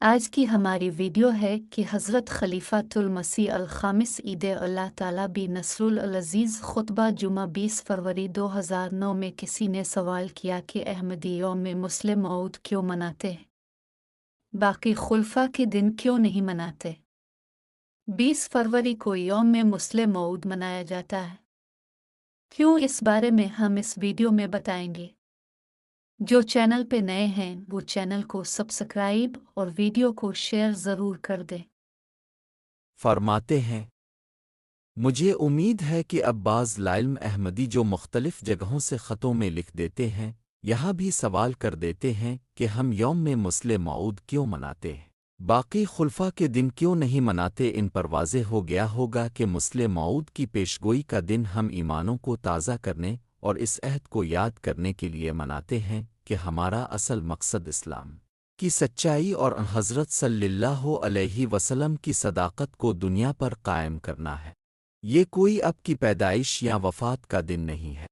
آج کی ہماری ویڈیو ہے کہ حضرت خلیفۃ المسیح الخامس عید اللہ تعالیٰ بی نصر العزیز خطبہ جمعہ 20 فروری 2009 میں کسی نے سوال کیا کہ احمدی یوم مسلم موعود کیوں مناتے ہیں؟ باقی خلفاء کے دن کیوں نہیں مناتے؟ 20 فروری کو یوم مسلم موعود منایا جاتا ہے کیوں؟ اس بارے میں ہم اس ویڈیو میں بتائیں گے۔ جو چینل پہ نئے ہیں وہ چینل کو سبسکرائب اور ویڈیو کو شیئر ضرور کر دیں۔ فرماتے ہیں، مجھے امید ہے کہ اب بعض لائلم احمدی جو مختلف جگہوں سے خطوں میں لکھ دیتے ہیں یہاں بھی سوال کر دیتے ہیں کہ ہم یوم میں مسلم موعود کیوں مناتے ہیں، باقی خلفاء کے دن کیوں نہیں مناتے۔ ان پر واضح ہو گیا ہوگا کہ مسلم موعود کی پیشگوئی کا دن ہم ایمانوں کو تازہ کرنے اور اس عہد کو یاد کرنے کے لیے مناتے ہیں کہ ہمارا اصل مقصد اسلام کی سچائی اور حضرت صلی اللہ علیہ وسلم کی صداقت کو دنیا پر قائم کرنا ہے۔ یہ کوئی اب کی پیدائش یا وفات کا دن نہیں ہے۔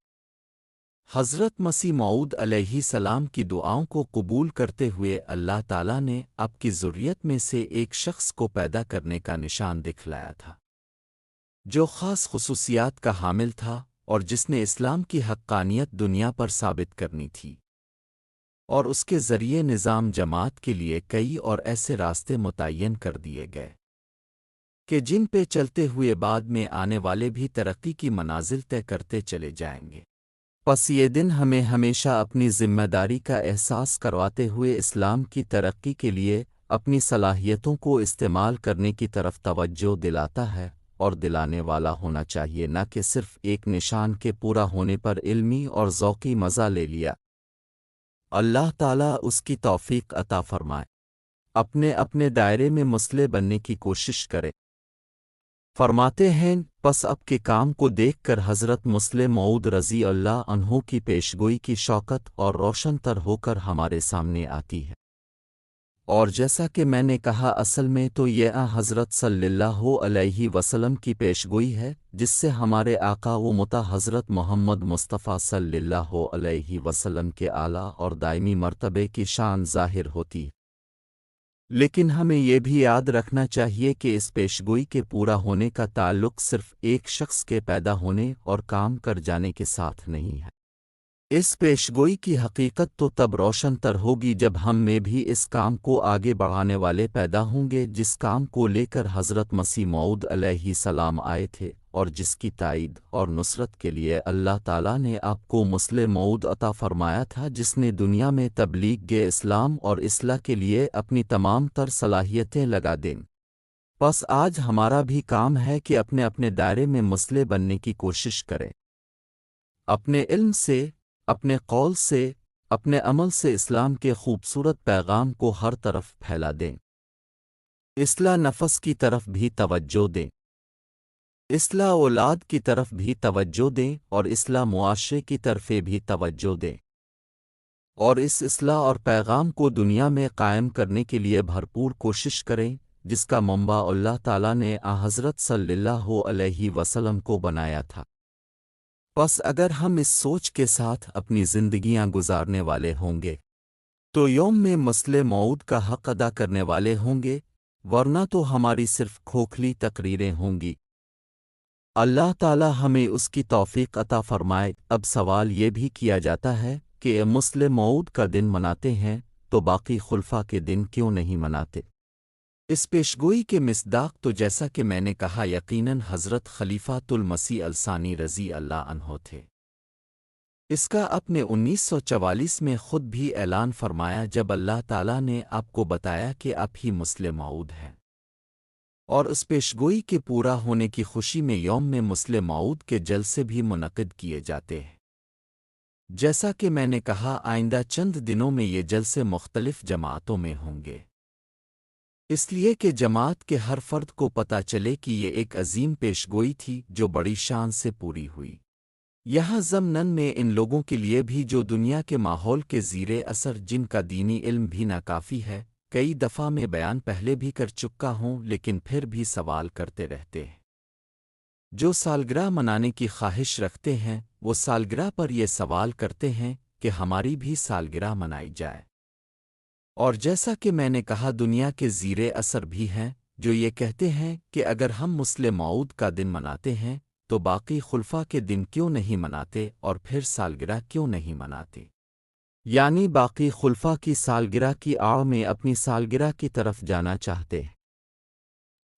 حضرت مسیح موعود علیہ السلام کی دعاؤں کو قبول کرتے ہوئے اللہ تعالیٰ نے اب کی ذریت میں سے ایک شخص کو پیدا کرنے کا نشان دکھلایا تھا جو خاص خصوصیات کا حامل تھا اور جس نے اسلام کی حقانیت دنیا پر ثابت کرنی تھی، اور اس کے ذریعے نظام جماعت کے لیے کئی اور ایسے راستے متعین کر دیے گئے کہ جن پہ چلتے ہوئے بعد میں آنے والے بھی ترقی کی منازل طے کرتے چلے جائیں گے۔ پس یہ دن ہمیں ہمیشہ اپنی ذمہ داری کا احساس کرواتے ہوئے اسلام کی ترقی کے لیے اپنی صلاحیتوں کو استعمال کرنے کی طرف توجہ دلاتا ہے، اور دلانے والا ہونا چاہیے، نہ کہ صرف ایک نشان کے پورا ہونے پر علمی اور ذوقی مزہ لے لیا۔ اللہ تعالیٰ اس کی توفیق عطا فرمائے۔ اپنے دائرے میں مسلح بننے کی کوشش کرے۔ فرماتے ہیں، پس اب کے کام کو دیکھ کر حضرت مسلم موعود رضی اللہ عنہ کی پیشگوئی کی شوکت اور روشن تر ہو کر ہمارے سامنے آتی ہے، اور جیسا کہ میں نے کہا اصل میں تو یہ حضرت صلی اللہ علیہ وسلم کی پیشگوئی ہے جس سے ہمارے آقا و مطیع حضرت محمد مصطفیٰ صلی اللہ علیہ وسلم کے اعلیٰ اور دائمی مرتبے کی شان ظاہر ہوتی ہے۔ لیکن ہمیں یہ بھی یاد رکھنا چاہیے کہ اس پیشگوئی کے پورا ہونے کا تعلق صرف ایک شخص کے پیدا ہونے اور کام کر جانے کے ساتھ نہیں ہے۔ اس پیشگوئی کی حقیقت تو تب روشن تر ہوگی جب ہم میں بھی اس کام کو آگے بڑھانے والے پیدا ہوں گے جس کام کو لے کر حضرت مسیح موعود علیہ السلام آئے تھے، اور جس کی تائید اور نصرت کے لیے اللہ تعالیٰ نے آپ کو مسلم موعود عطا فرمایا تھا، جس نے دنیا میں تبلیغ اسلام اور اصلاح کے لیے اپنی تمام تر صلاحیتیں لگا دیں۔ بس آج ہمارا بھی کام ہے کہ اپنے دائرے میں مسلح بننے کی کوشش کریں، اپنے علم سے، اپنے قول سے، اپنے عمل سے اسلام کے خوبصورت پیغام کو ہر طرف پھیلا دیں۔ اصلاح نفس کی طرف بھی توجہ دیں، اصلاح اولاد کی طرف بھی توجہ دیں، اور اصلاح معاشرے کی طرف بھی توجہ دیں، اور اس اصلاح اور پیغام کو دنیا میں قائم کرنے کے لیے بھرپور کوشش کریں جس کا منبع اللہ تعالیٰ نے حضرت صلی اللہ علیہ وسلم کو بنایا تھا۔ پس اگر ہم اس سوچ کے ساتھ اپنی زندگیاں گزارنے والے ہوں گے تو یوم میں مسلم موعود کا حق ادا کرنے والے ہوں گے، ورنہ تو ہماری صرف کھوکھلی تقریریں ہوں گی۔ اللہ تعالی ہمیں اس کی توفیق عطا فرمائے۔ اب سوال یہ بھی کیا جاتا ہے کہ مسلم موعود کا دن مناتے ہیں تو باقی خلفاء کے دن کیوں نہیں مناتے؟ اس پیشگوئی کے مصداق تو جیسا کہ میں نے کہا یقیناً حضرت خلیفۃ المسیح الثانی رضی اللہ عنہ تھے۔ اس کا اپنے 1944 میں خود بھی اعلان فرمایا جب اللہ تعالیٰ نے آپ کو بتایا کہ آپ ہی مسلم موعود ہیں، اور اس پیشگوئی کے پورا ہونے کی خوشی میں یوم میں مسلم موعود کے جلسے بھی منعقد کیے جاتے ہیں۔ جیسا کہ میں نے کہا آئندہ چند دنوں میں یہ جلسے مختلف جماعتوں میں ہوں گے، اس لیے کہ جماعت کے ہر فرد کو پتہ چلے کہ یہ ایک عظیم پیشگوئی تھی جو بڑی شان سے پوری ہوئی۔ یہاں ضمناً میں ان لوگوں کے لیے بھی جو دنیا کے ماحول کے زیر اثر، جن کا دینی علم بھی ناکافی ہے، کئی دفعہ میں بیان پہلے بھی کر چکا ہوں لیکن پھر بھی سوال کرتے رہتے ہیں، جو سالگرہ منانے کی خواہش رکھتے ہیں وہ سالگرہ پر یہ سوال کرتے ہیں کہ ہماری بھی سالگرہ منائی جائے۔ اور جیسا کہ میں نے کہا دنیا کے زیر اثر بھی ہیں جو یہ کہتے ہیں کہ اگر ہم مسلم موعود کا دن مناتے ہیں تو باقی خلفاء کے دن کیوں نہیں مناتے اور پھر سالگرہ کیوں نہیں مناتے، یعنی باقی خلفاء کی سالگرہ کی آڑ میں اپنی سالگرہ کی طرف جانا چاہتے ہیں۔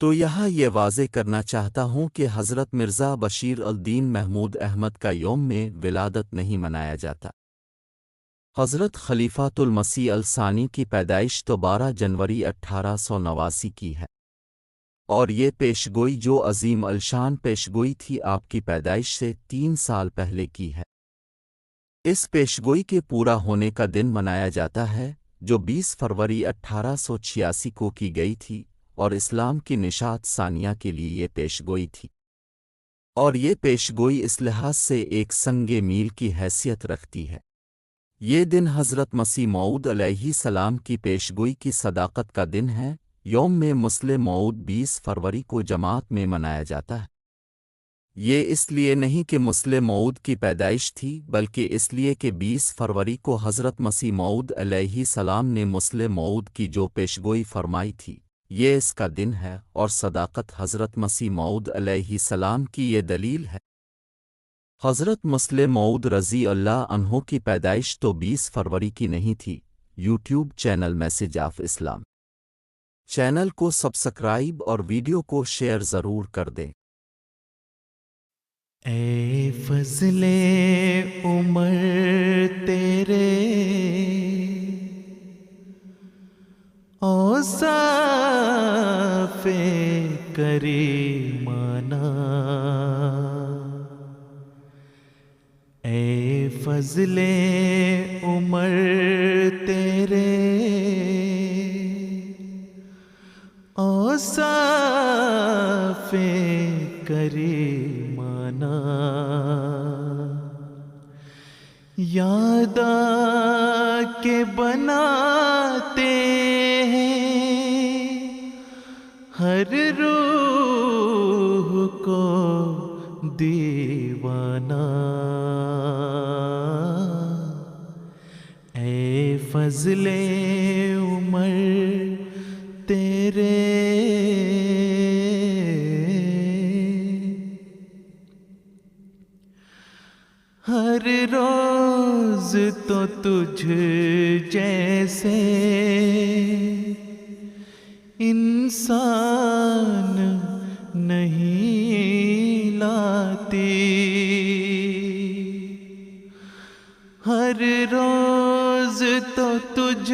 تو یہاں یہ واضح کرنا چاہتا ہوں کہ حضرت مرزا بشیر الدین محمود احمد کا یوم میں ولادت نہیں منایا جاتا۔ حضرت خلیفۃ المسیح الثانی کی پیدائش تو 12 جنوری 1889 کی ہے، اور یہ پیشگوئی جو عظیم الشان پیشگوئی تھی آپ کی پیدائش سے 3 سال پہلے کی ہے۔ اس پیشگوئی کے پورا ہونے کا دن منایا جاتا ہے جو 20 فروری 1886 کو کی گئی تھی، اور اسلام کی نشاط ثانیہ کے لیے یہ پیشگوئی تھی، اور یہ پیشگوئی اس لحاظ سے ایک سنگ میل کی حیثیت رکھتی ہے۔ یہ دن حضرت مسیح موعود علیہ السلام کی پیشگوئی کی صداقت کا دن ہے۔ یوم میں مسلم موعود 20 فروری کو جماعت میں منایا جاتا ہے۔ یہ اس لیے نہیں کہ مسلم موعود کی پیدائش تھی، بلکہ اس لیے کہ 20 فروری کو حضرت مسیح موعود علیہ السلام نے مسلم موعود کی جو پیشگوئی فرمائی تھی یہ اس کا دن ہے، اور صداقت حضرت مسیح موعود علیہ السلام کی یہ دلیل ہے۔ حضرت مسلم موعود رضی اللہ عنہ کی پیدائش تو 20 فروری کی نہیں تھی۔ YouTube channel message of Islam channel کو سبسکرائب اور ویڈیو کو شیئر ضرور کر دیں۔ اے فضل عمر تیرے اوصاف کریمانہ، اے فضل عمر تیرے اوصاف کریمانہ، یاد آ کے بناتے ہیں ہر روح کو دیوانہ، اے فضل عمر تیرے ہر روز تو تجھ جیسے انسان نہیں لاتی، ہر روز تو تجھ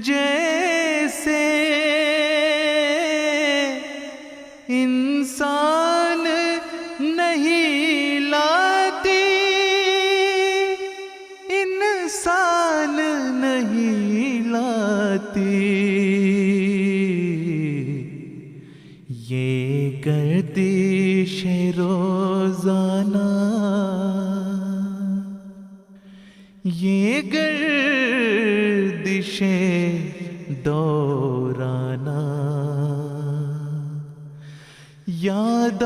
جیسے انسان نہیں لاتی، انسان نہیں لاتی، یہ گردش روزانہ، یہ گردش دورانہ، یاد آ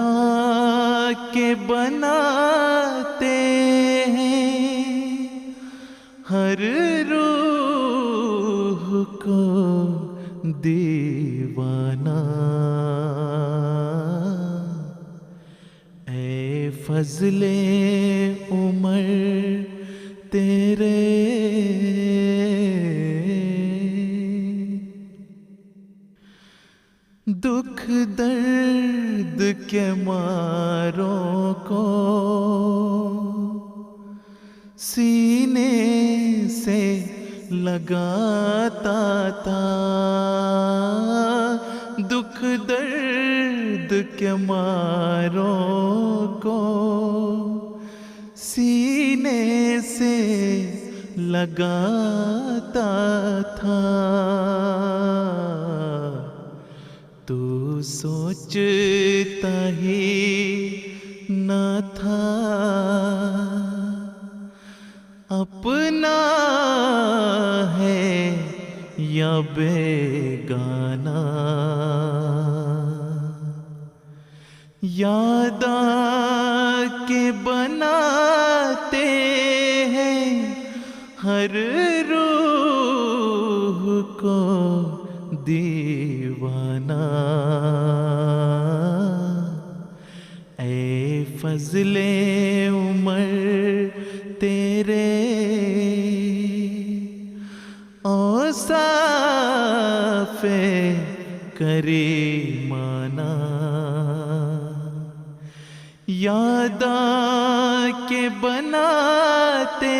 کے بناتے ہیں ہر روح کو دیوانہ، اے فضل عمر تیرے دکھ درد کے ماروں کو سینے سے لگاتا تھا، دکھ درد کے ماروں کو سینے سے لگاتا تھا، تو سوچتا ہی نہ تھا اپنا ہے یا بیگانہ، یاد آ کے بناتے ہیں ہر روح کو دیوانہ، اے فضل عمر تیرے اوصاف کریمانہ، یاد آ کے بناتے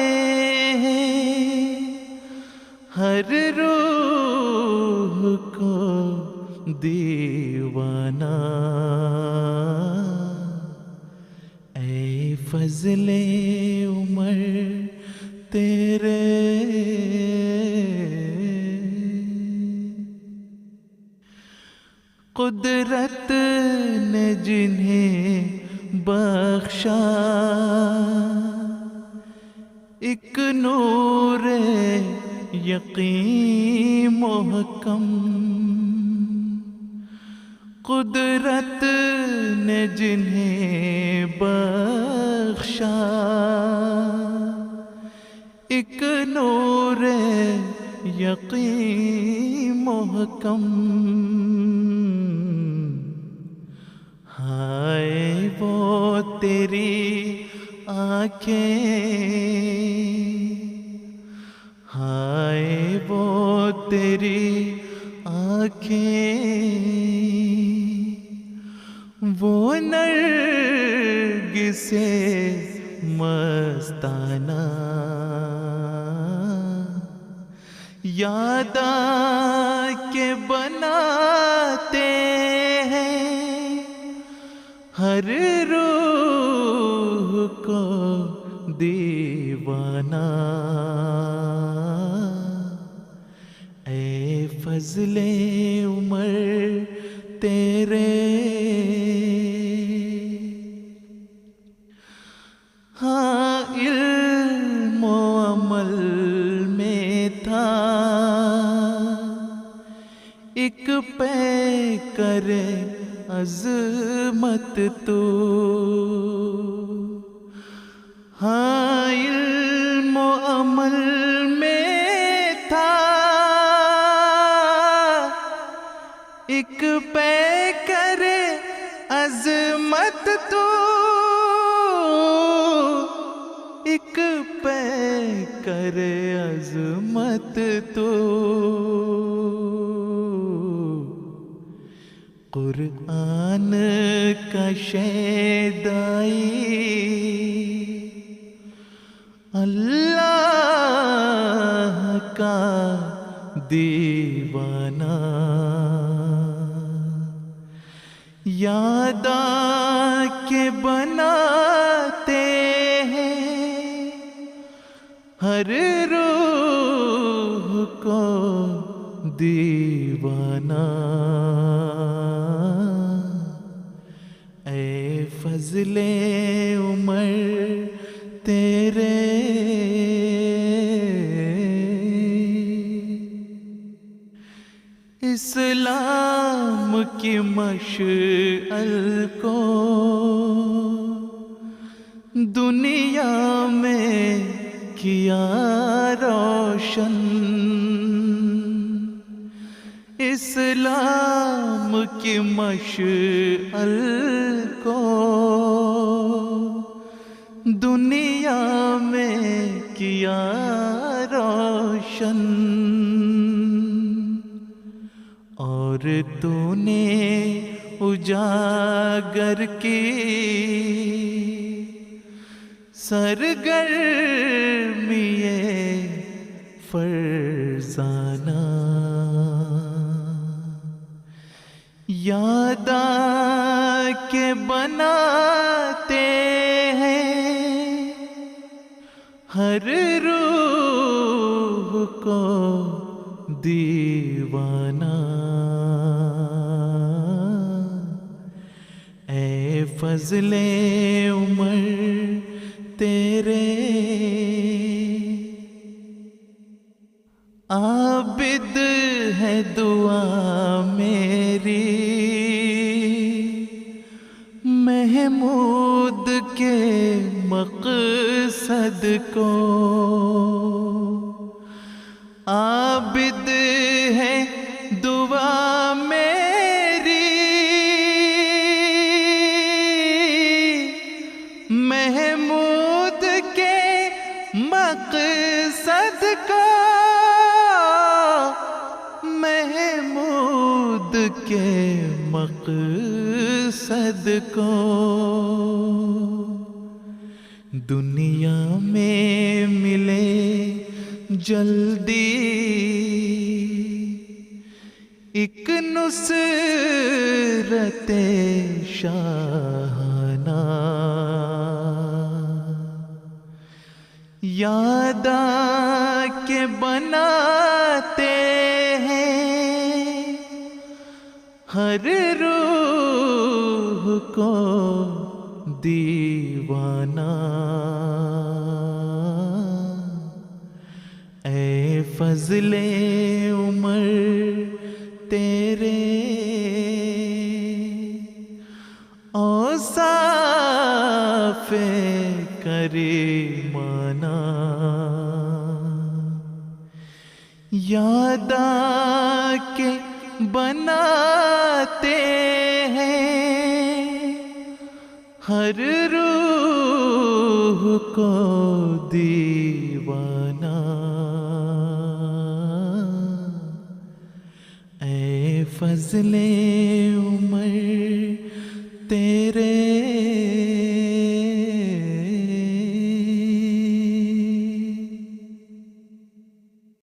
ہیں ہر روح کو دیوانہ، اے فضل عمر تیرے۔ قدرت نے جنہیں بخشا ایک نور یقین محکم، قدرت نے جنہیں بخشا ایک نور یقین محکم، ہائے وہ تیری آنکھیں، ہائے وہ تیری آنکھیں، وہ نرگس مستانہ، یاد آ کے بناتے ہیں ہر روح کو دیوانہ، اے فضل عمر تیرے۔ ہاں علم و عمل میں تھا ایک پیکر عظمت تو، ہاں علم و عمل میں تھا ایک پیکر عظمت تو، ایک پیکر عظمت تو، قرآن کا شیدائی اللہ کا دیوانہ، یاد آ کے بناتے ہیں ہر روح کو دیوانہ، اے فضل عمر تیرے۔ اسلام کی مشعل کو دنیا میں کیا روشن، اسلام کی مشعل کو دنیا میں کیا روشن، اور تو نے اجاگر کی سرگرمی فرزانہ، یاد آ کے بناتے ہیں ہر روح کو دیوانہ، اے فضل عمر تیرے۔ عابد ہے دعا میری محمود کے مقصد کو، عابد ہے دعا میری، محمود کے مقصد کو، محمود کے مقصد کو دنیا میں ملے جلدی، ایک نصرت شاہانہ یاد آ کے بناتے ہیں ہر روح کو دیوانہ، اے فضل عمر تیرے اوصاف کریمانہ یاد آ کے بناتے ہیں ہر روح کو دیوانہ، اے فضل عمر تیرے